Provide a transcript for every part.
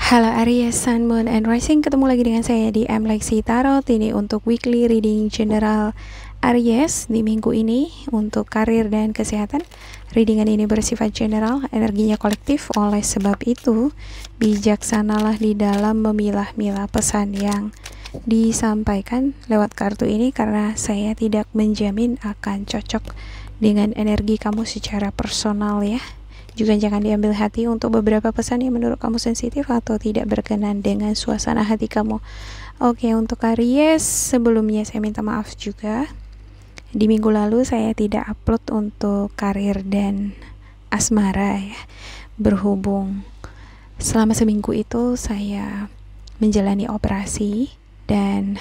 Halo Aries, Sun, Moon, and Rising. Ketemu lagi dengan saya di Lexi Tarot. Ini untuk weekly reading general Aries di minggu ini untuk karir dan kesehatan. Readingan ini bersifat general, energinya kolektif. Oleh sebab itu, bijaksanalah di dalam memilah-milah pesan yang disampaikan lewat kartu ini, karena saya tidak menjamin akan cocok dengan energi kamu secara personal ya. Juga jangan diambil hati untuk beberapa pesan yang menurut kamu sensitif atau tidak berkenan dengan suasana hati kamu. Oke, untuk Aries, sebelumnya saya minta maaf juga. Di minggu lalu saya tidak upload untuk karir dan asmara ya. Berhubung selama seminggu itu saya menjalani operasi dan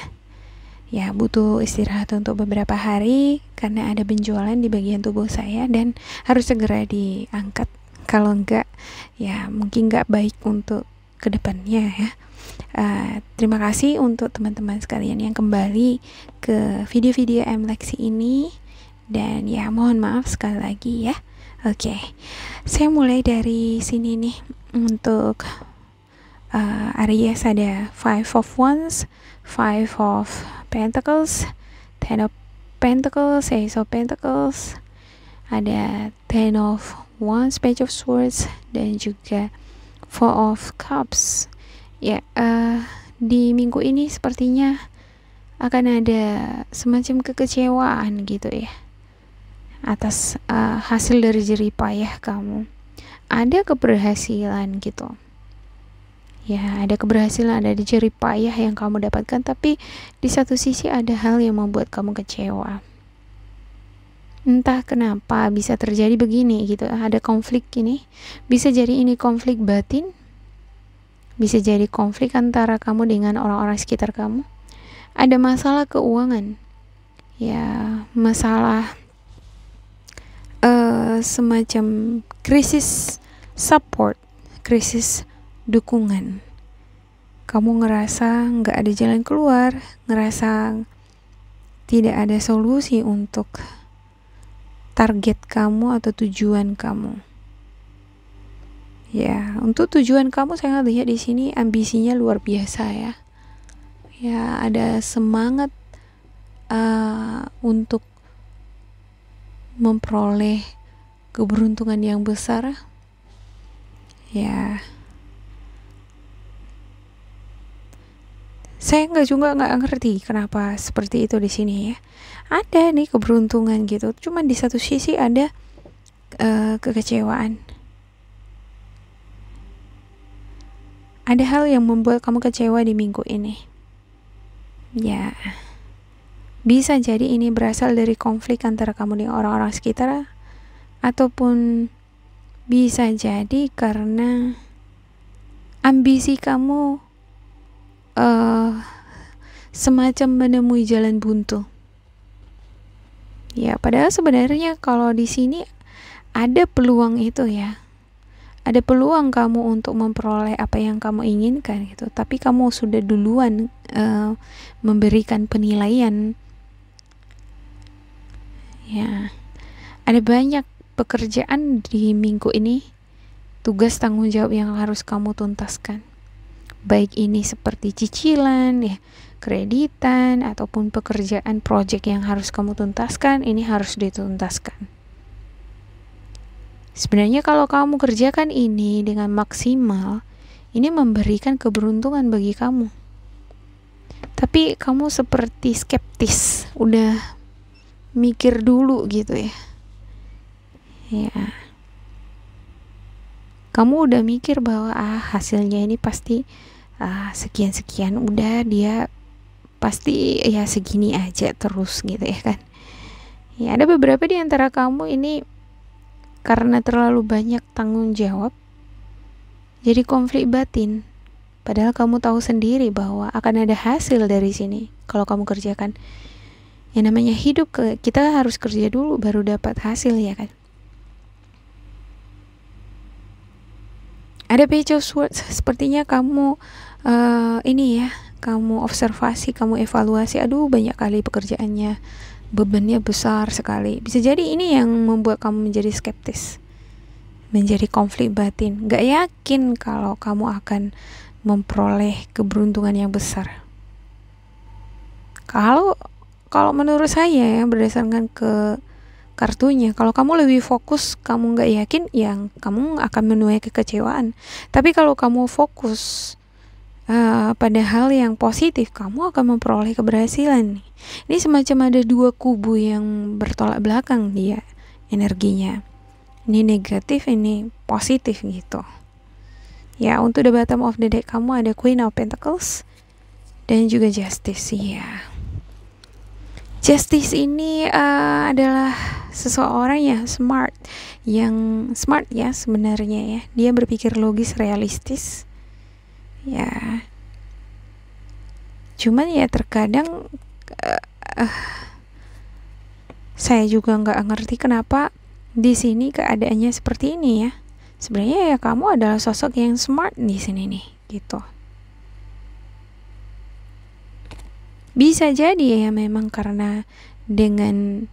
ya butuh istirahat untuk beberapa hari karena ada benjolan di bagian tubuh saya dan harus segera diangkat. Kalau enggak, ya mungkin enggak baik untuk kedepannya ya. Terima kasih untuk teman-teman sekalian yang kembali ke video-video Lexi ini. Dan ya mohon maaf sekali lagi ya. Oke, saya mulai dari sini nih. Untuk Aries ada 5 of Wands, 5 of Pentacles, 10 of Pentacles, Ace of Pentacles, ada 10 of Wands, Page of Swords, dan juga 4 of Cups. Ya, di minggu ini sepertinya akan ada semacam kekecewaan gitu ya atas hasil dari jerih payah kamu. Ada keberhasilan gitu. Ya, ada keberhasilan, ada jerih payah yang kamu dapatkan, tapi di satu sisi ada hal yang membuat kamu kecewa. Entah kenapa bisa terjadi begini gitu, ada konflik ini. Bisa jadi ini konflik batin, bisa jadi konflik antara kamu dengan orang-orang sekitar kamu. Ada masalah keuangan, ya masalah semacam krisis support, krisis dukungan. Kamu ngerasa nggak ada jalan keluar, ngerasa tidak ada solusi untuk target kamu atau tujuan kamu. Ya, untuk tujuan kamu saya lihat di sini ambisinya luar biasa ya. Ya, ada semangat untuk memperoleh keberuntungan yang besar. Ya, saya nggak ngerti kenapa seperti itu di sini ya. Ada nih keberuntungan gitu, cuman di satu sisi ada kekecewaan. Ada hal yang membuat kamu kecewa di minggu ini. Ya, bisa jadi ini berasal dari konflik antara kamu dengan orang-orang sekitar, ataupun bisa jadi karena ambisi kamu semacam menemui jalan buntu. Ya, padahal sebenarnya kalau di sini ada peluang itu ya. Ada peluang kamu untuk memperoleh apa yang kamu inginkan gitu. Tapi kamu sudah duluan memberikan penilaian. Ya. Ada banyak pekerjaan di minggu ini, tugas tanggung jawab yang harus kamu tuntaskan. Baik ini seperti cicilan ya, kreditan, ataupun pekerjaan proyek yang harus kamu tuntaskan, ini harus dituntaskan. Sebenarnya kalau kamu kerjakan ini dengan maksimal, ini memberikan keberuntungan bagi kamu. Tapi kamu seperti skeptis, udah mikir dulu gitu ya. Ya. Kamu udah mikir bahwa hasilnya ini pasti sekian-sekian, udah dia pasti ya segini aja terus gitu ya kan. Ya, ada beberapa di antara kamu ini karena terlalu banyak tanggung jawab jadi konflik batin, padahal kamu tahu sendiri bahwa akan ada hasil dari sini kalau kamu kerjakan. Yang namanya hidup, kita harus kerja dulu baru dapat hasil ya kan. Ada Page of Swords, sepertinya kamu ini ya, kamu observasi, kamu evaluasi, aduh banyak kali pekerjaannya, bebannya besar sekali. Bisa jadi ini yang membuat kamu menjadi skeptis, menjadi konflik batin. Gak yakin kalau kamu akan memperoleh keberuntungan yang besar. Kalau menurut saya ya, berdasarkan ke kartunya, kalau kamu lebih fokus, kamu gak yakin, yang kamu akan menuai kekecewaan. Tapi kalau kamu fokus pada hal yang positif, kamu akan memperoleh keberhasilan. Ini semacam ada dua kubu yang bertolak belakang dia energinya. Ini negatif, ini positif gitu. Ya, untuk the bottom of the deck kamu ada Queen of Pentacles dan juga Justice ya. Justice ini adalah seseorang yang smart ya sebenarnya ya. Dia berpikir logis, realistis. Ya. Cuman ya terkadang saya juga nggak ngerti kenapa di sini keadaannya seperti ini ya. Sebenarnya ya kamu adalah sosok yang smart di sini nih, gitu. Bisa jadi ya memang karena dengan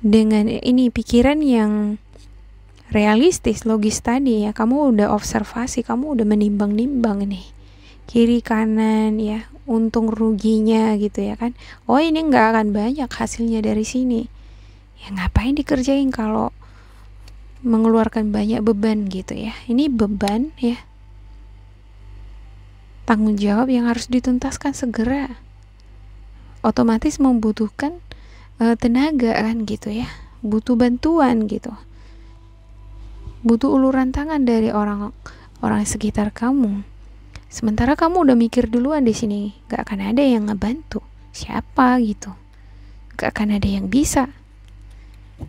ini pikiran yang realistis, logis tadi ya, kamu udah observasi, kamu udah menimbang-nimbang nih kiri kanan ya, untung ruginya gitu ya kan. Oh, ini nggak akan banyak hasilnya dari sini. Ya ngapain dikerjain kalau mengeluarkan banyak beban gitu ya. Ini beban ya, tanggung jawab yang harus dituntaskan segera, otomatis membutuhkan tenaga kan gitu ya, butuh bantuan gitu, butuh uluran tangan dari orang sekitar kamu. Sementara kamu udah mikir duluan di sini, gak akan ada yang ngebantu. Siapa gitu? Gak akan ada yang bisa,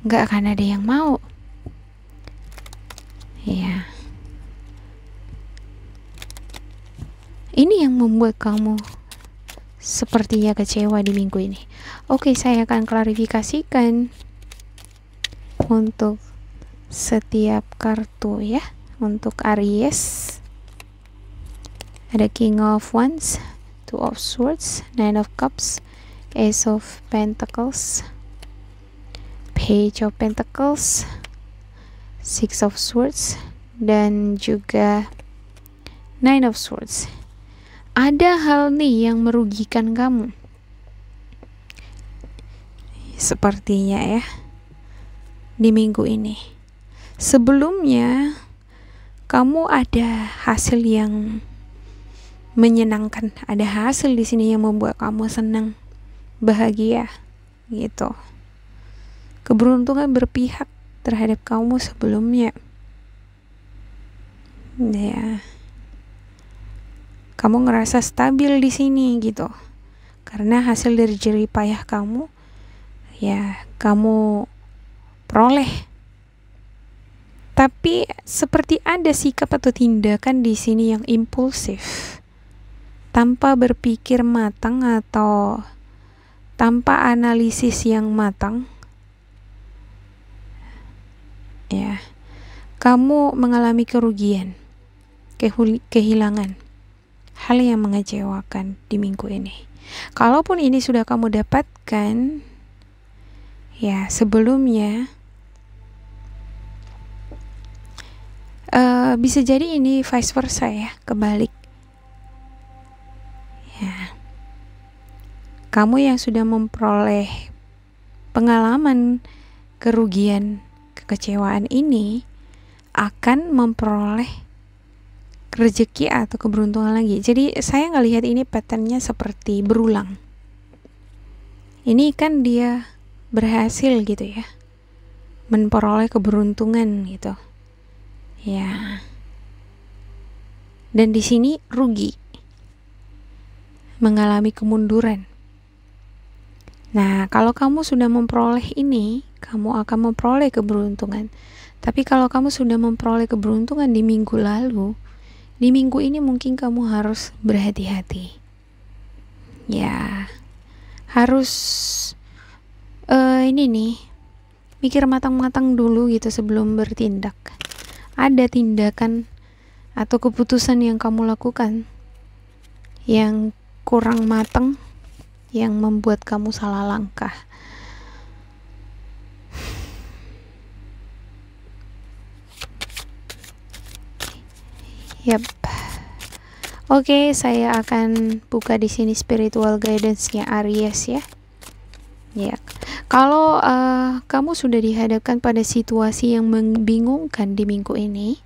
gak akan ada yang mau. Ya. Ini yang membuat kamu sepertinya kecewa di minggu ini. Oke, saya akan klarifikasikan untuk setiap kartu ya. Untuk Aries ada King of Wands, Two of Swords, Nine of Cups, Ace of Pentacles, Page of Pentacles, Six of Swords, dan juga Nine of Swords. Ada hal nih yang merugikan kamu sepertinya ya di minggu ini. Sebelumnya kamu ada hasil yang menyenangkan, ada hasil di sini yang membuat kamu senang, bahagia gitu. Keberuntungan berpihak terhadap kamu sebelumnya. Ya. Kamu ngerasa stabil di sini gitu. Karena hasil dari jerih payah kamu ya kamu peroleh. Tapi seperti ada sikap atau tindakan di sini yang impulsif, tanpa berpikir matang atau tanpa analisis yang matang. Ya. Kamu mengalami kerugian, kehilangan, hal yang mengecewakan di minggu ini. Kalaupun ini sudah kamu dapatkan ya sebelumnya, bisa jadi ini vice versa ya, kebalik ya. Kamu yang sudah memperoleh pengalaman kerugian, kekecewaan ini akan memperoleh rezeki atau keberuntungan lagi. Jadi saya ngelihat ini patternnya seperti berulang. Ini kan dia berhasil gitu ya, memperoleh keberuntungan gitu ya, dan di sini rugi, mengalami kemunduran. Nah, kalau kamu sudah memperoleh ini, kamu akan memperoleh keberuntungan. Tapi kalau kamu sudah memperoleh keberuntungan di minggu lalu, di minggu ini mungkin kamu harus berhati-hati. Ya, harus ini nih, mikir matang-matang dulu gitu sebelum bertindak. Ada tindakan atau keputusan yang kamu lakukan yang kurang matang, yang membuat kamu salah langkah. Yap. Oke, saya akan buka di sini spiritual guidance-nya Aries ya. Ya. Kalau kamu sudah dihadapkan pada situasi yang membingungkan di minggu ini,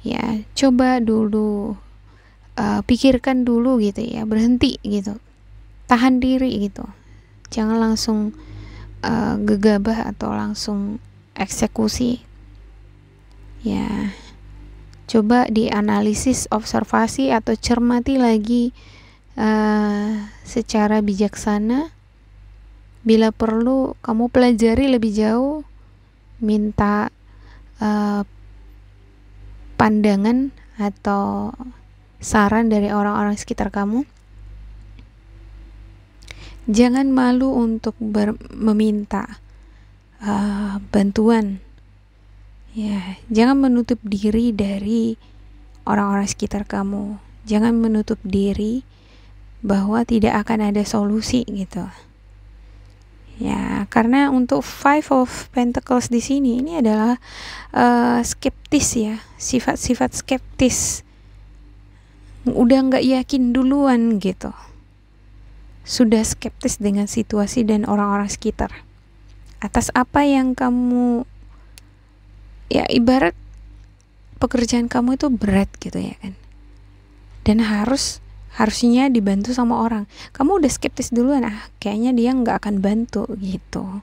ya, coba dulu pikirkan dulu gitu ya, berhenti gitu. Tahan diri gitu. Jangan langsung gegabah atau langsung eksekusi. Ya. Coba dianalisis, observasi atau cermati lagi secara bijaksana. Bila perlu kamu pelajari lebih jauh, minta pandangan atau saran dari orang-orang sekitar kamu. Jangan malu untuk meminta bantuan. Ya, jangan menutup diri dari orang-orang sekitar kamu. Jangan menutup diri bahwa tidak akan ada solusi gitu. Ya, karena untuk Five of Pentacles di sini ini adalah skeptis ya, sifat-sifat skeptis. Udah nggak yakin duluan gitu. Sudah skeptis dengan situasi dan orang-orang sekitar. Atas apa yang kamu, ya ibarat pekerjaan kamu itu berat gitu ya kan, dan harusnya dibantu sama orang, kamu udah skeptis duluan, kayaknya dia nggak akan bantu gitu,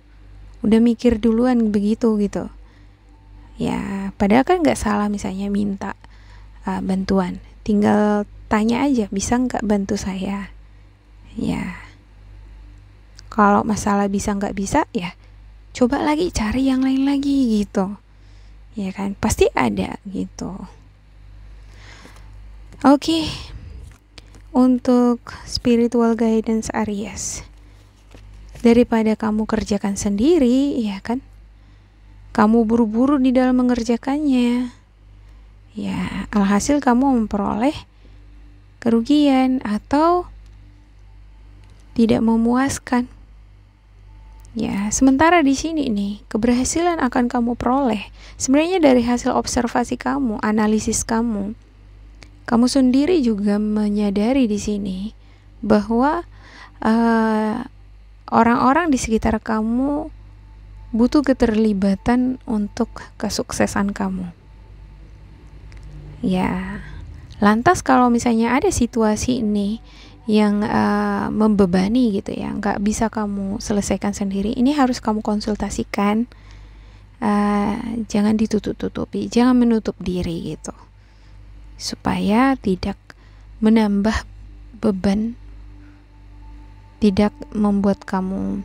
udah mikir duluan begitu gitu ya. Padahal kan nggak salah misalnya minta bantuan, tinggal tanya aja, bisa nggak bantu saya ya. Kalau masalah bisa nggak bisa, ya coba lagi cari yang lain lagi gitu ya kan, pasti ada gitu. Oke. Untuk spiritual guidance Aries, daripada kamu kerjakan sendiri ya kan, kamu buru-buru di dalam mengerjakannya, ya alhasil kamu memperoleh kerugian atau tidak memuaskan. Ya, sementara di sini nih, keberhasilan akan kamu peroleh sebenarnya dari hasil observasi kamu, analisis kamu. Kamu sendiri juga menyadari di sini bahwa orang-orang di sekitar kamu butuh keterlibatan untuk kesuksesan kamu. Ya, lantas kalau misalnya ada situasi ini yang membebani gitu ya, nggak bisa kamu selesaikan sendiri, ini harus kamu konsultasikan. Jangan ditutup-tutupi, jangan menutup diri gitu, supaya tidak menambah beban, tidak membuat kamu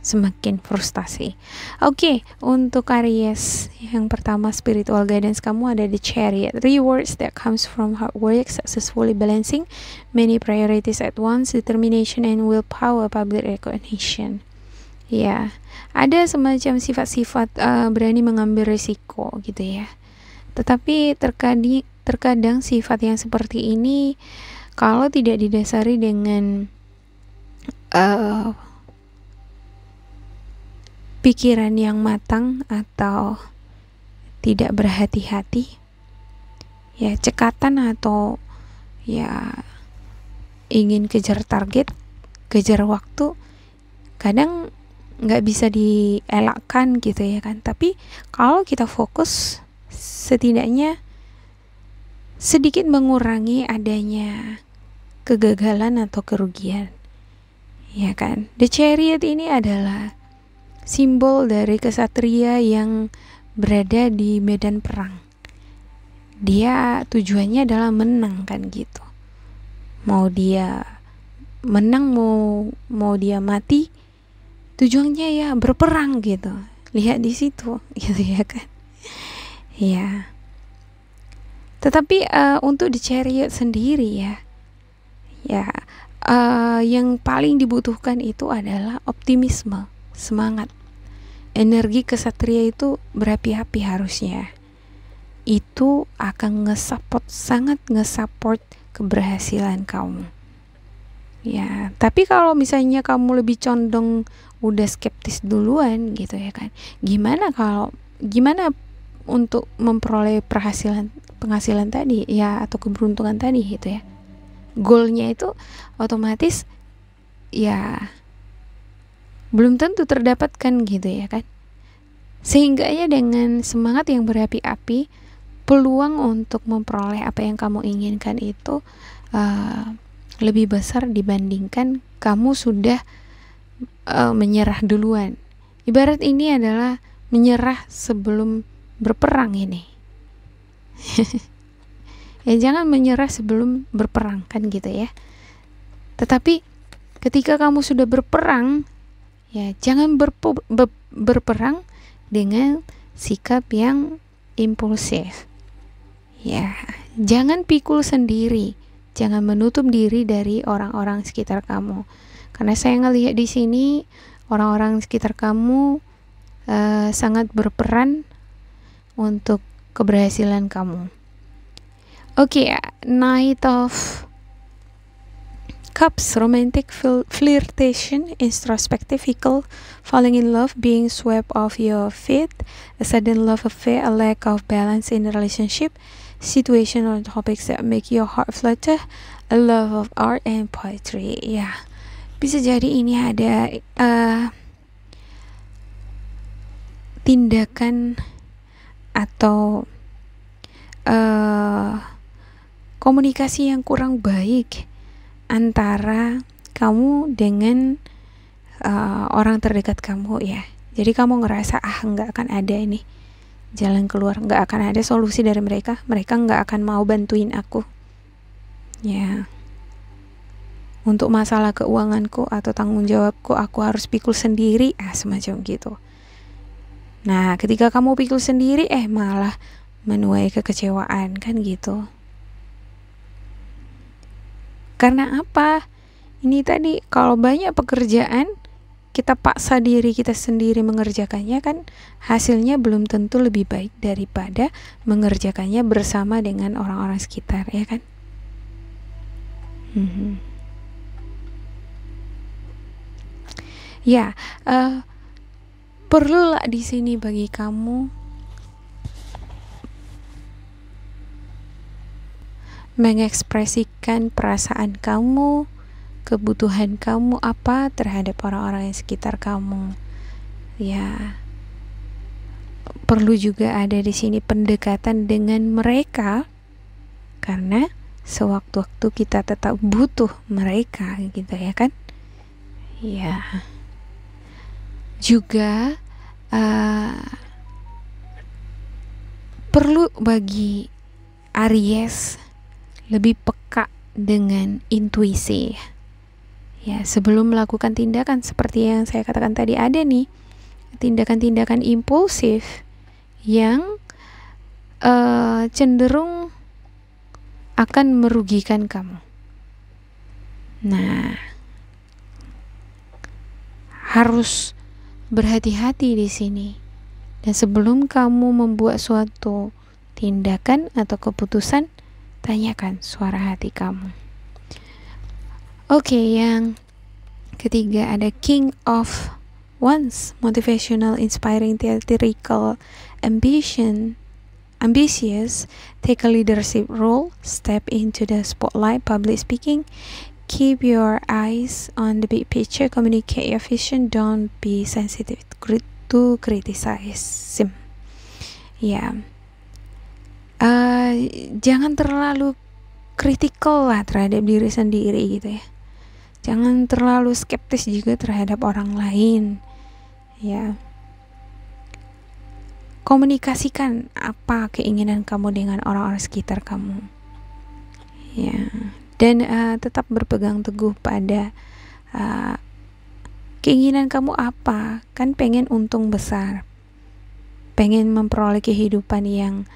semakin frustasi. Oke, untuk Aries, yang pertama spiritual guidance kamu ada the Chariot. Rewards that comes from hard work, successfully balancing many priorities at once, determination and willpower, public recognition. Ya, ada semacam sifat-sifat berani mengambil risiko gitu ya. Tetapi terkadang sifat yang seperti ini kalau tidak didasari dengan pikiran yang matang atau tidak berhati-hati, ya cekatan atau ya ingin kejar target, kejar waktu, kadang nggak bisa dielakkan gitu ya kan. Tapi kalau kita fokus, setidaknya sedikit mengurangi adanya kegagalan atau kerugian ya kan. The Chariot ini adalah simbol dari kesatria yang berada di medan perang. Dia tujuannya adalah menang kan gitu. Mau dia menang, mau dia mati, tujuannya ya berperang gitu. Lihat di situ gitu ya kan. Ya. Tetapi untuk di Chariot sendiri ya yang paling dibutuhkan itu adalah optimisme, semangat. Energi kesatria itu berapi-api harusnya. Itu akan sangat nge-support keberhasilan kamu. Ya, tapi kalau misalnya kamu lebih condong udah skeptis duluan gitu ya kan. Gimana untuk memperoleh penghasilan tadi ya, atau keberuntungan tadi gitu ya. Goalnya itu otomatis ya belum tentu terdapatkan gitu ya kan. Sehingga ya dengan semangat yang berapi-api, peluang untuk memperoleh apa yang kamu inginkan itu lebih besar dibandingkan kamu sudah menyerah duluan. Ibarat ini adalah menyerah sebelum berperang ini. Ya jangan menyerah sebelum berperang kan gitu ya. Tetapi ketika kamu sudah berperang, ya jangan berperang dengan sikap yang impulsif. Ya, jangan pikul sendiri, jangan menutup diri dari orang-orang sekitar kamu. Karena saya ngelihat di sini orang-orang sekitar kamu sangat berperan untuk keberhasilan kamu. Oke, Knight of Cups, romantic flirtation, introspective, falling in love, being swept off your feet, a sudden love affair, a lack of balance in the relationship, situational topics that make your heart flutter, a love of art and poetry. Ya, bisa jadi ini ada tindakan atau komunikasi yang kurang baik antara kamu dengan orang terdekat kamu ya. Jadi kamu ngerasa nggak akan ada ini jalan keluar, nggak akan ada solusi dari mereka nggak akan mau bantuin aku ya. Untuk masalah keuanganku atau tanggung jawabku aku harus pikul sendiri, semacam gitu. Nah, ketika kamu pikul sendiri malah menuai kekecewaan kan gitu. Karena apa? Ini tadi, kalau banyak pekerjaan kita paksa diri kita sendiri mengerjakannya kan hasilnya belum tentu lebih baik daripada mengerjakannya bersama dengan orang-orang sekitar ya kan. Ya, perlulah di sini bagi kamu mengekspresikan perasaan kamu, kebutuhan kamu apa terhadap orang-orang yang sekitar kamu. Ya, perlu juga ada di sini pendekatan dengan mereka, karena sewaktu-waktu kita tetap butuh mereka gitu ya kan. Ya, juga perlu bagi Aries lebih peka dengan intuisi ya. Sebelum melakukan tindakan seperti yang saya katakan tadi, ada nih tindakan-tindakan impulsif yang cenderung akan merugikan kamu. Nah, harus berhati-hati di sini. Dan sebelum kamu membuat suatu tindakan atau keputusan, tanyakan suara hati kamu. Oke, yang ketiga ada King of Wands, motivational, inspiring, theatrical, ambitious, take a leadership role, step into the spotlight, public speaking, keep your eyes on the big picture, communicate your vision, don't be sensitive to criticism. Ya, jangan terlalu kritikal lah terhadap diri sendiri gitu ya. Jangan terlalu skeptis juga terhadap orang lain ya. Komunikasikan apa keinginan kamu dengan orang-orang sekitar kamu ya. Dan tetap berpegang teguh pada keinginan kamu apa. Kan pengen untung besar, pengen memperoleh kehidupan yang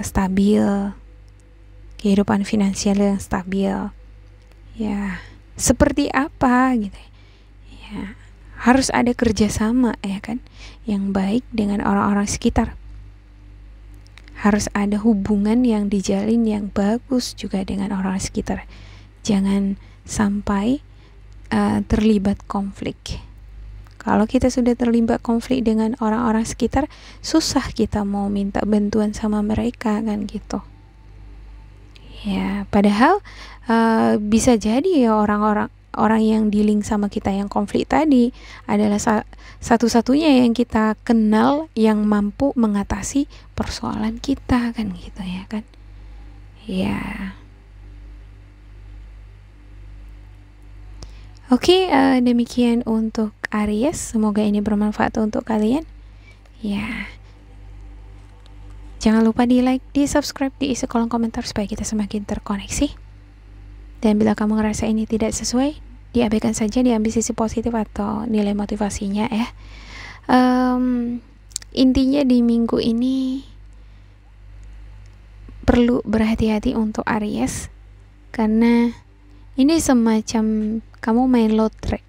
stabil, kehidupan finansial yang stabil ya. Seperti apa gitu ya. Harus ada kerjasama ya kan yang baik dengan orang-orang sekitar. Harus ada hubungan yang dijalin yang bagus juga dengan orang sekitar. Jangan sampai terlibat konflik. Kalau kita sudah terlibat konflik dengan orang-orang sekitar, susah kita mau minta bantuan sama mereka kan gitu. Ya, padahal bisa jadi ya orang yang dealing sama kita yang konflik tadi adalah satu-satunya yang kita kenal yang mampu mengatasi persoalan kita kan gitu ya kan. Ya. Oke, demikian untuk Aries. Semoga ini bermanfaat untuk kalian. Ya. Jangan lupa di like, di subscribe, diisi kolom komentar supaya kita semakin terkoneksi. Dan bila kamu ngerasa ini tidak sesuai, diabaikan saja, diambil sisi positif atau nilai motivasinya ya. Intinya di minggu ini perlu berhati-hati untuk Aries, karena ini semacam kamu main lotre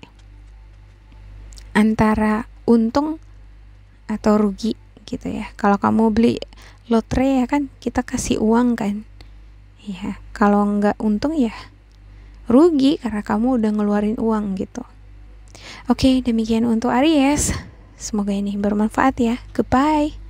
antara untung atau rugi gitu ya. Kalau kamu beli lotre ya kan kita kasih uang kan ya, kalau nggak untung ya rugi karena kamu udah ngeluarin uang gitu. Oke, demikian untuk Aries. Semoga ini bermanfaat ya. Goodbye.